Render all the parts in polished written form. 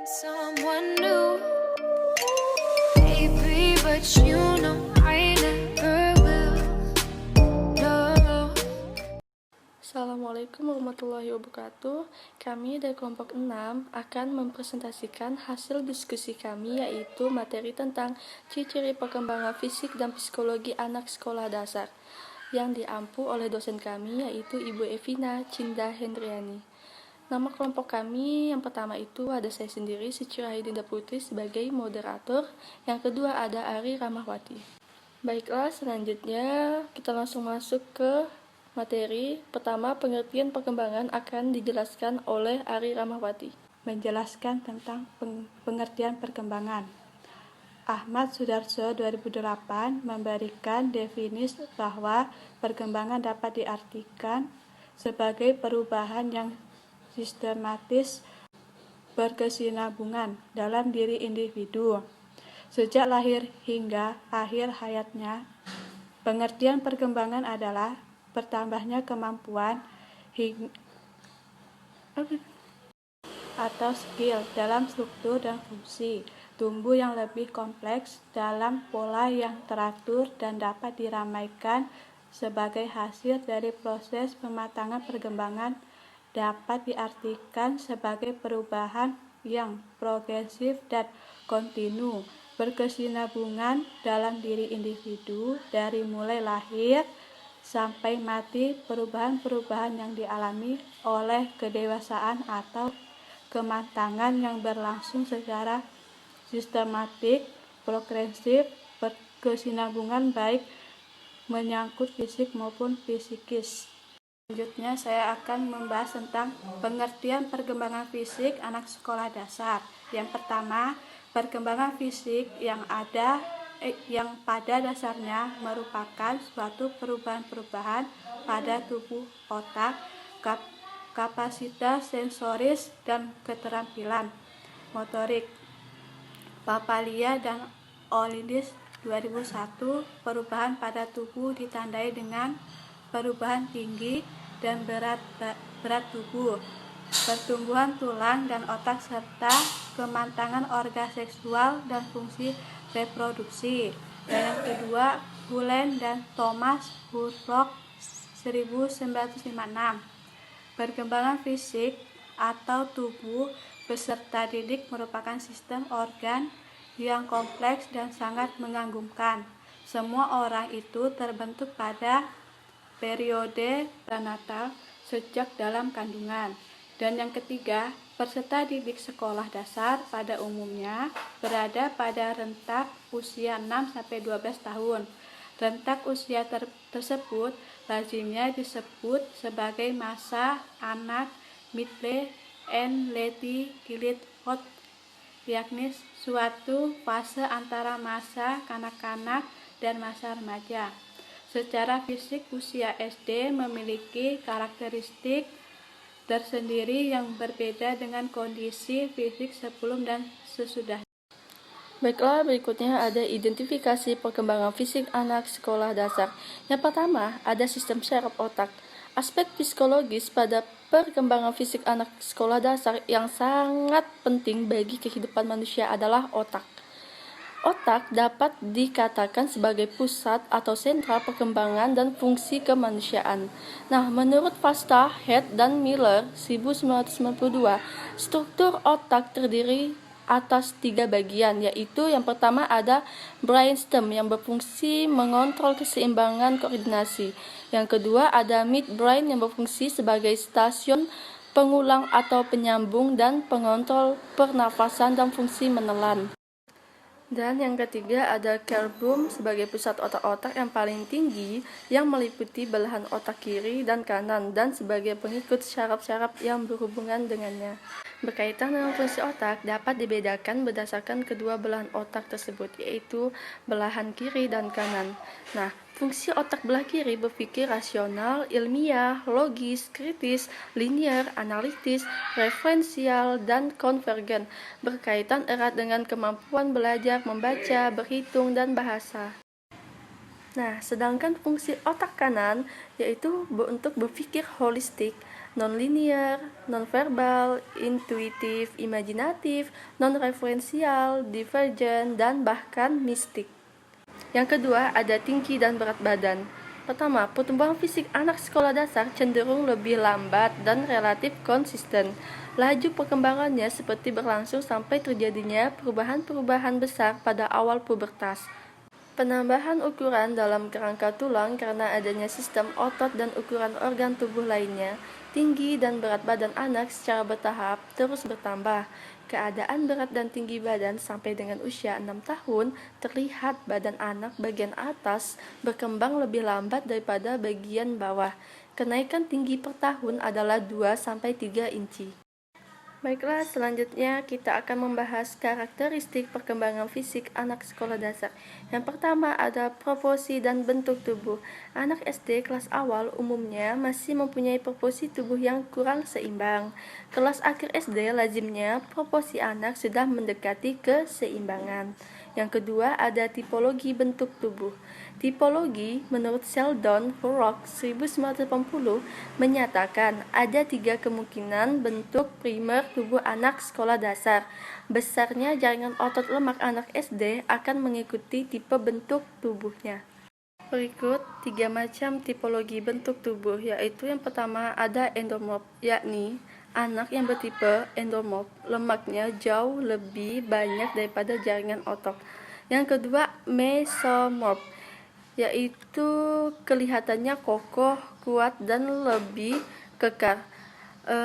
someone new, baby, but you know I never will. No. Assalamualaikum warahmatullahi wabarakatuh. Kami dari kelompok 6 akan mempresentasikan hasil diskusi kami, yaitu materi tentang ciri-ciri perkembangan fisik dan psikologi anak sekolah dasar yang diampu oleh dosen kami, yaitu Ibu Evina Cinda Hendriani. Nama kelompok kami yang pertama itu ada saya sendiri, Siti Rahidinda Putri sebagai moderator. Yang kedua ada Ari Ramahwati. Baiklah, selanjutnya kita langsung masuk ke materi. Pertama, pengertian perkembangan akan dijelaskan oleh Ari Ramahwati. Menjelaskan tentang pengertian perkembangan. Ahmad Sudarso 2008 memberikan definisi bahwa perkembangan dapat diartikan sebagai perubahan yang sistematis berkesinambungan dalam diri individu sejak lahir hingga akhir hayatnya. Pengertian perkembangan adalah bertambahnya kemampuan atau skill dalam struktur dan fungsi tumbuh yang lebih kompleks dalam pola yang teratur dan dapat diramaikan sebagai hasil dari proses pematangan perkembangan. Dapat diartikan sebagai perubahan yang progresif dan kontinu berkesinambungan dalam diri individu dari mulai lahir sampai mati. Perubahan-perubahan yang dialami oleh kedewasaan atau kematangan yang berlangsung secara sistematik, progresif, berkesinambungan baik menyangkut fisik maupun psikis. Selanjutnya saya akan membahas tentang pengertian perkembangan fisik anak sekolah dasar. Yang pertama, perkembangan fisik yang pada dasarnya merupakan suatu perubahan-perubahan pada tubuh, otak, kapasitas sensoris, dan keterampilan motorik. Papalia dan Olidis 2001, perubahan pada tubuh ditandai dengan perubahan tinggi dan berat tubuh, pertumbuhan tulang dan otak, serta kematangan organ seksual dan fungsi reproduksi. Dan yang kedua, Hulen dan Thomas Hurlock 1956, perkembangan fisik atau tubuh beserta didik merupakan sistem organ yang kompleks dan sangat mengagumkan. Semua orang itu terbentuk pada periode prenatal sejak dalam kandungan. Dan yang ketiga, peserta didik sekolah dasar pada umumnya berada pada rentak usia 6-12 tahun. Rentak usia tersebut lazimnya disebut sebagai masa anak midlife and late childhood, yakni suatu fase antara masa kanak-kanak dan masa remaja. Secara fisik, usia SD memiliki karakteristik tersendiri yang berbeda dengan kondisi fisik sebelum dan sesudah. Baiklah, berikutnya ada identifikasi perkembangan fisik anak sekolah dasar. Yang pertama, ada sistem saraf otak. Aspek psikologis pada perkembangan fisik anak sekolah dasar yang sangat penting bagi kehidupan manusia adalah otak. Otak dapat dikatakan sebagai pusat atau sentra perkembangan dan fungsi kemanusiaan. Nah, menurut Fasta, Head, dan Miller 1992, struktur otak terdiri atas 3 bagian, yaitu yang pertama ada brainstem yang berfungsi mengontrol keseimbangan koordinasi. Yang kedua ada midbrain yang berfungsi sebagai stasiun pengulang atau penyambung dan pengontrol pernafasan dan fungsi menelan. Dan yang ketiga ada cerebrum sebagai pusat otak-otak yang paling tinggi yang meliputi belahan otak kiri dan kanan dan sebagai pengikut syaraf-syaraf yang berhubungan dengannya. Berkaitan dengan fungsi otak dapat dibedakan berdasarkan kedua belahan otak tersebut, yaitu belahan kiri dan kanan. Nah, fungsi otak belah kiri berpikir rasional, ilmiah, logis, kritis, linear, analitis, referensial, dan konvergen, berkaitan erat dengan kemampuan belajar, membaca, berhitung, dan bahasa. Nah, sedangkan fungsi otak kanan yaitu untuk berpikir holistik non-linear, non-verbal, intuitif, imajinatif, non-referensial, divergent, dan bahkan mistik. Yang kedua, ada tinggi dan berat badan. Pertama, pertumbuhan fisik anak sekolah dasar cenderung lebih lambat dan relatif konsisten. Laju perkembangannya seperti berlangsung sampai terjadinya perubahan-perubahan besar pada awal pubertas. Penambahan ukuran dalam kerangka tulang karena adanya sistem otot dan ukuran organ tubuh lainnya, tinggi dan berat badan anak secara bertahap terus bertambah. Keadaan berat dan tinggi badan sampai dengan usia 6 tahun, terlihat badan anak bagian atas berkembang lebih lambat daripada bagian bawah. Kenaikan tinggi per tahun adalah 2-3 inci. Baiklah, selanjutnya kita akan membahas karakteristik perkembangan fisik anak sekolah dasar. Yang pertama ada proporsi dan bentuk tubuh. Anak SD kelas awal umumnya masih mempunyai proporsi tubuh yang kurang seimbang. Kelas akhir SD lazimnya proporsi anak sudah mendekati keseimbangan. Yang kedua ada tipologi bentuk tubuh. Tipologi menurut Sheldon Hurok 1980 menyatakan ada 3 kemungkinan bentuk primer tubuh anak sekolah dasar. Besarnya jaringan otot lemak anak SD akan mengikuti tipe bentuk tubuhnya. Berikut 3 macam tipologi bentuk tubuh, yaitu yang pertama ada endomorf, yakni anak yang bertipe endomorf, lemaknya jauh lebih banyak daripada jaringan otot. Yang kedua mesomorf, yaitu kelihatannya kokoh, kuat, dan lebih kekar.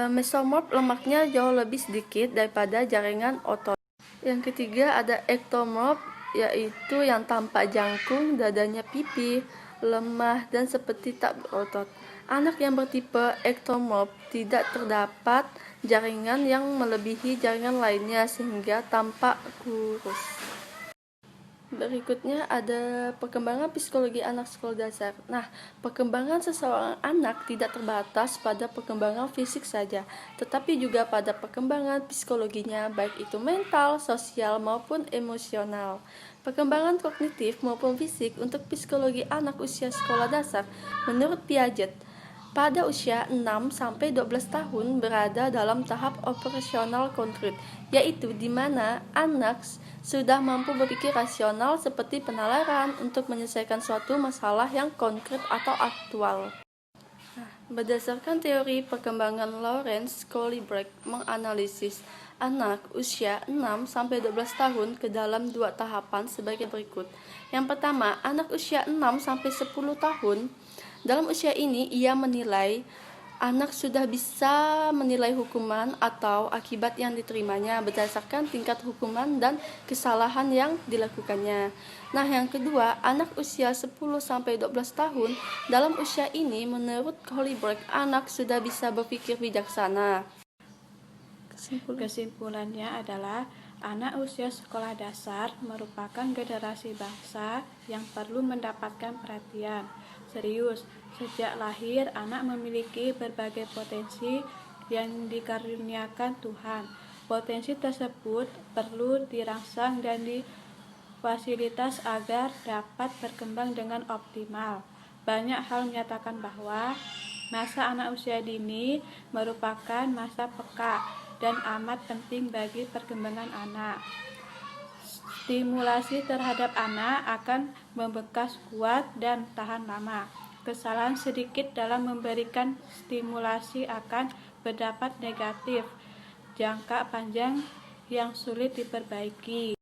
Mesomorf lemaknya jauh lebih sedikit daripada jaringan otot. Yang ketiga ada ektomorf, yaitu yang tampak jangkung, dadanya pipih, lemah, dan seperti tak berotot. Anak yang bertipe ektomorf tidak terdapat jaringan yang melebihi jaringan lainnya sehingga tampak kurus. Berikutnya ada perkembangan psikologi anak sekolah dasar. Nah, perkembangan seseorang anak tidak terbatas pada perkembangan fisik saja, tetapi juga pada perkembangan psikologinya, baik itu mental, sosial, maupun emosional. Perkembangan kognitif maupun fisik untuk psikologi anak usia sekolah dasar menurut Piaget pada usia 6-12 tahun berada dalam tahap operasional konkret, yaitu di mana anak sudah mampu berpikir rasional seperti penalaran untuk menyelesaikan suatu masalah yang konkret atau aktual. Berdasarkan teori perkembangan Lawrence Kohlberg menganalisis anak usia 6-12 tahun ke dalam 2 tahapan sebagai berikut. Yang pertama, anak usia 6-10 tahun. Dalam usia ini, ia menilai anak sudah bisa menilai hukuman atau akibat yang diterimanya berdasarkan tingkat hukuman dan kesalahan yang dilakukannya. Nah, yang kedua, anak usia 10-12 tahun. Dalam usia ini, menurut Kohlberg, anak sudah bisa berpikir bijaksana. Kesimpulannya adalah anak usia sekolah dasar merupakan generasi bangsa yang perlu mendapatkan perhatian serius. Sejak lahir, anak memiliki berbagai potensi yang dikaruniakan Tuhan. Potensi tersebut perlu dirangsang dan difasilitas agar dapat berkembang dengan optimal. Banyak hal menyatakan bahwa masa anak usia dini merupakan masa peka dan amat penting bagi perkembangan anak. Stimulasi terhadap anak akan membekas kuat dan tahan lama. Kesalahan sedikit dalam memberikan stimulasi akan berdampak negatif jangka panjang yang sulit diperbaiki.